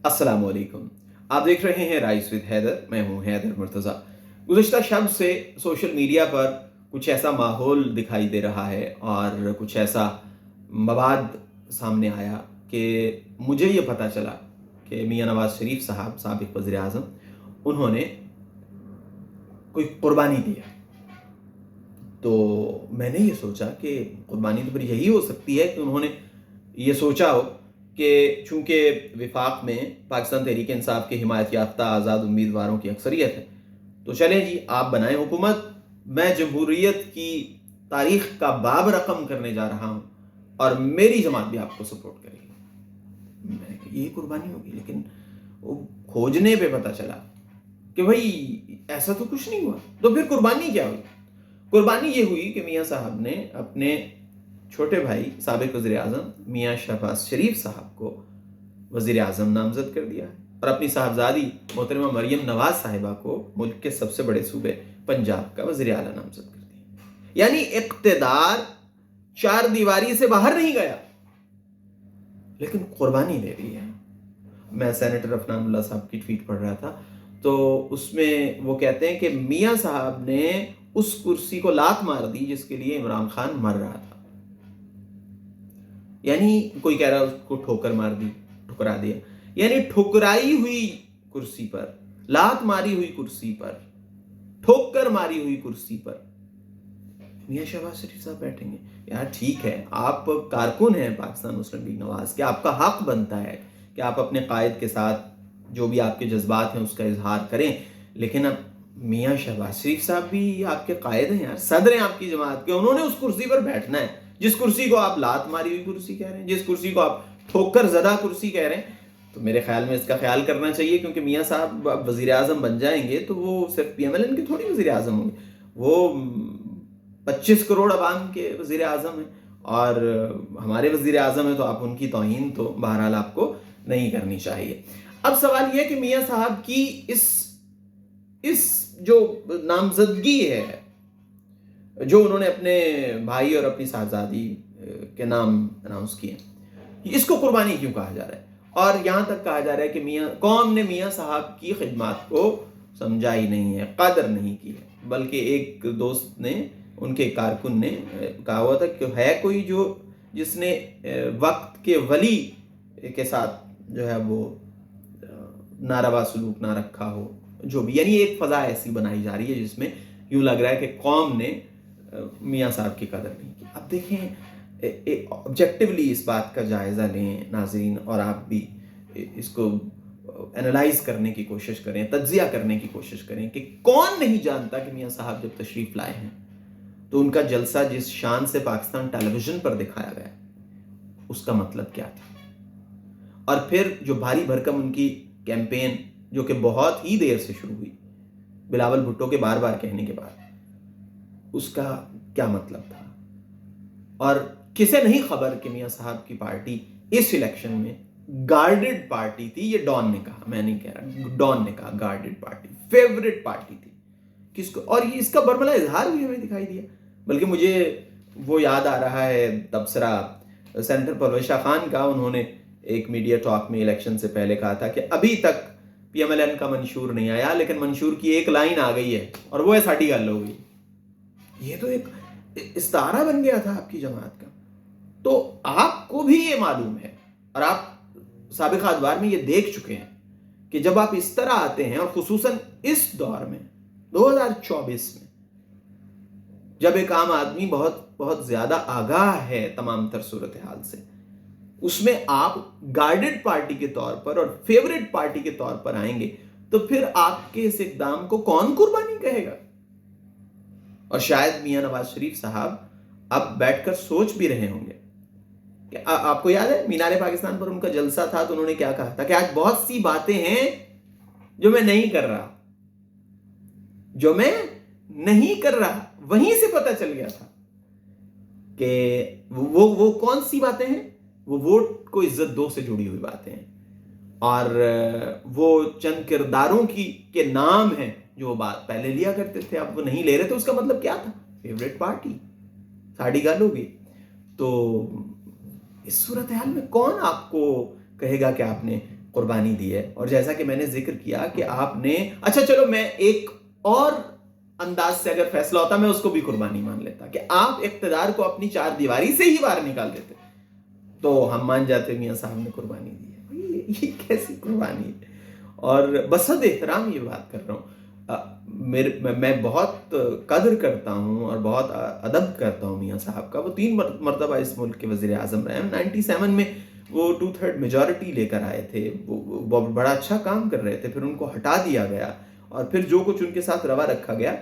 अस्सलाम वालेकुम। आप देख रहे हैं राइस विद हैदर। मैं हूं हैदर मुर्तज़ा। गुज़िश्ता शब से सोशल मीडिया पर कुछ ऐसा माहौल दिखाई दे रहा है और कुछ ऐसा मवाद सामने आया कि मुझे ये पता चला कि मियां नवाज़ शरीफ साहब साबिक़ वज़ीर आज़म उन्होंने कोई कुर्बानी दी है। तो मैंने ये सोचा कि कुर्बानी तो फिर यही हो सकती है कि उन्होंने ये सोचा हो कि चूँकि विफाक में पाकिस्तान तहरीक इंसाफ के हिमायत याफ्ता आज़ाद उम्मीदवारों की अक्सरियत है, तो चलें जी आप बनाएं हुकूमत, मैं जमहूरियत की तारीख़ का बाब रकम करने जा रहा हूँ और मेरी जमात भी आपको सपोर्ट करेगी। मैंने कहा ये कुर्बानी होगी, लेकिन वो खोजने पे पता चला कि भाई ऐसा तो कुछ नहीं हुआ। तो फिर कुर्बानी क्या हुई? कुर्बानी ये हुई कि मियाँ साहब ने अपने छोटे भाई साबिक़ वज़ीर आज़म मियाँ शहबाज शरीफ साहब को वज़ीर आज़म नामज़द कर दिया और अपनी साहबजादी मोहतरमा मरियम नवाज़ साहिबा को मुल्क के सबसे बड़े सूबे पंजाब का वज़ीर आला नामज़द कर दिया। यानी इक़्तिदार चार दीवारी से बाहर नहीं गया, लेकिन कुर्बानी ले रही है। मैं सेनेटर अफनानुल्लाह साहब की ट्वीट पढ़ रहा था, तो उसमें वो कहते हैं कि मियाँ साहब ने उस कुर्सी को लात मार दी जिसके लिए इमरान खान मर रहा था। यानी कोई कह रहा है उसको ठोकर मार दी, ठुकरा दिया, यानी ठुकराई हुई कुर्सी पर, लात मारी हुई कुर्सी पर, ठोकर मारी हुई कुर्सी पर मियां शहबाज शरीफ साहब बैठेंगे। यार ठीक है, आप कारकुन हैं पाकिस्तान मुस्लिम लीग नवाज के, आपका हक बनता है कि आप अपने कायद के साथ जो भी आपके जज्बात हैं उसका इजहार करें, लेकिन अब मियां शहबाज शरीफ साहब भी आपके कायद हैं यार, सदर हैं आपकी जमात के, उन्होंने उस कुर्सी पर बैठना है जिस कुर्सी को आप लात मारी हुई कुर्सी कह रहे हैं, जिस कुर्सी को आप ठोकर ज़दा कुर्सी कह रहे हैं। तो मेरे ख्याल में इसका ख्याल करना चाहिए, क्योंकि मियाँ साहब वज़ीर आज़म बन जाएंगे तो वो सिर्फ PMLN के थोड़ी वज़ीर आज़म होंगे, वो 25 करोड़ अवाम के वज़ीर आज़म हैं और हमारे वज़ीर आज़म हैं, तो आप उनकी तौहीन तो बहरहाल आपको नहीं करनी चाहिए। अब सवाल यह कि मियाँ साहब की इस जो नामजदगी है, जो उन्होंने अपने भाई और अपनी साहबजादी के नाम अनाउंस किए, इसको कुर्बानी क्यों कहा जा रहा है? और यहाँ तक कहा जा रहा है कि कौम ने मियाँ साहब की खिदमत को समझा ही नहीं है, कदर नहीं की है। बल्कि एक दोस्त ने, उनके कारकुन ने कहा हुआ था कि है कोई जो जिसने वक्त के वली के साथ जो है वो नारवा सलूक ना रखा हो, जो भी, यानी एक फ़ज़ा ऐसी बनाई जा रही है जिसमें यूँ लग रहा है कि कौम ने मियाँ साहब की कदर नहीं की। अब देखें, ऑब्जेक्टिवली इस बात का जायज़ा लें नाज़रीन, और आप भी इसको एनालाइज करने की कोशिश करें, तज्ज़िया करने की कोशिश करें कि कौन नहीं जानता कि मियाँ साहब जब तशरीफ़ लाए हैं तो उनका जलसा जिस शान से पाकिस्तान टेलीविज़न पर दिखाया गया उसका मतलब क्या था। और फिर जो भारी भरकम उनकी कैंपेन, जो कि बहुत ही देर से शुरू हुई बिलावल भुट्टो के बार बार कहने के बाद, उसका क्या मतलब था। और किसे नहीं खबर कि मियाँ साहब की पार्टी इस इलेक्शन में गार्डेड पार्टी थी। ये डॉन ने कहा, मैं नहीं कह रहा, डॉन ने कहा गार्डेड पार्टी, फेवरेट पार्टी थी किसको, और ये इसका बरमला इजहार भी हमें दिखाई दिया। बल्कि मुझे वो याद आ रहा है तबसरा सेनेटर परवेश खान का, उन्होंने एक मीडिया टॉक में इलेक्शन से पहले कहा था कि अभी तक PMLN का मंशूर नहीं आया, लेकिन मंशूर की एक लाइन आ गई है और वो है साड़ी गल हो गई। ये तो एक इस्तारा बन गया था आपकी जमात का। तो आपको भी ये मालूम है और आप साबिक़ अदवार में ये देख चुके हैं कि जब आप इस तरह आते हैं, और खुसूसन इस दौर में 2024 में, जब एक आम आदमी बहुत बहुत ज्यादा आगाह है तमाम तर सूरत हाल से, उसमें आप गार्डेड पार्टी के तौर पर और फेवरेट पार्टी के तौर पर आएंगे, तो फिर आपके इस इक़दाम को कौन कुर्बानी कहेगा। और शायद मियां नवाज शरीफ साहब अब बैठकर सोच भी रहे होंगे कि आपको याद है मीनारे पाकिस्तान पर उनका जलसा था, तो उन्होंने क्या कहा था कि आज बहुत सी बातें हैं जो मैं नहीं कर रहा, जो मैं नहीं कर रहा। वहीं से पता चल गया था कि वो कौन सी बातें हैं। वो वोट को इज्जत दो से जुड़ी हुई बातें हैं, और वो चंद किरदारों के नाम हैं जो बात पहले लिया करते थे, अब वो नहीं ले रहे। तो उसका मतलब क्या था? फेवरेट पार्टी, साड़ी गाल होगी। तो इस सूरत हाल में कौन आपको कहेगा कि आपने قربانی دی ہے. اور جیسا کہ میں نے ذکر کیا کہ آپ نے, اچھا چلو میں ایک اور انداز سے اگر فیصلہ ہوتا میں اس کو بھی قربانی مان لیتا کہ آپ اقتدار کو اپنی چار دیواری سے ہی باہر نکال دیتے, تو ہم مان جاتے میاں صاحب نے قربانی دی ہے. یہ کیسی قربانی ہے؟ اور بصد احترام یہ بات کر رہا ہوں, میں بہت قدر کرتا ہوں اور بہت ادب کرتا ہوں میاں صاحب کا. وہ 3 مرتبہ اس ملک کے وزیر اعظم رہے ہیں. 97 میں وہ 2/3 میجورٹی لے کر آئے تھے, وہ بڑا اچھا کام کر رہے تھے, پھر ان کو ہٹا دیا گیا اور پھر جو کچھ ان کے ساتھ روا رکھا گیا,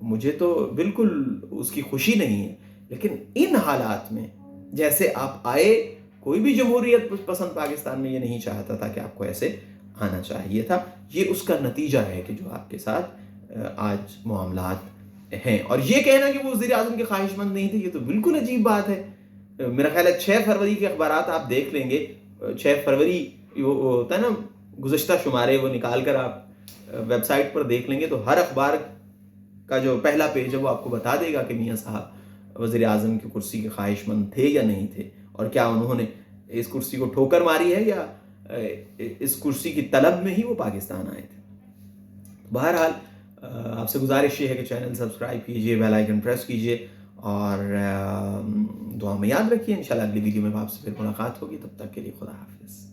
مجھے تو بالکل اس کی خوشی نہیں ہے. لیکن ان حالات میں جیسے آپ آئے, کوئی بھی جمہوریت پسند پاکستان میں یہ نہیں چاہتا تھا کہ آپ کو ایسے آنا چاہیے تھا. یہ اس کا نتیجہ ہے کہ جو آپ کے ساتھ آج معاملات ہیں. اور یہ کہنا کہ وہ وزیر اعظم کے خواہش مند نہیں تھے, یہ تو بالکل عجیب بات ہے. میرا خیال ہے 6 فروری کے اخبارات آپ دیکھ لیں گے, 6 فروری وہ ہوتا ہے نا گزشتہ شمارے, وہ نکال کر آپ ویب سائٹ پر دیکھ لیں گے تو ہر اخبار کا جو پہلا پیج ہے وہ آپ کو بتا دے گا کہ میاں صاحب وزیر اعظم کی کرسی کے خواہش مند تھے یا نہیں تھے, اور کیا انہوں نے اس کرسی کو ٹھوکر ماری ہے یا اس کرسی کی طلب میں ہی وہ پاکستان آئے تھے. بہرحال آپ سے گزارش یہ ہے کہ چینل سبسکرائب کیجئے, بیل آئیکن پریس کیجئے اور دعا میں یاد رکھیے. انشاءاللہ اگلی ویڈیو میں آپ سے پھر ملاقات ہوگی. تب تک کے لیے خدا حافظ.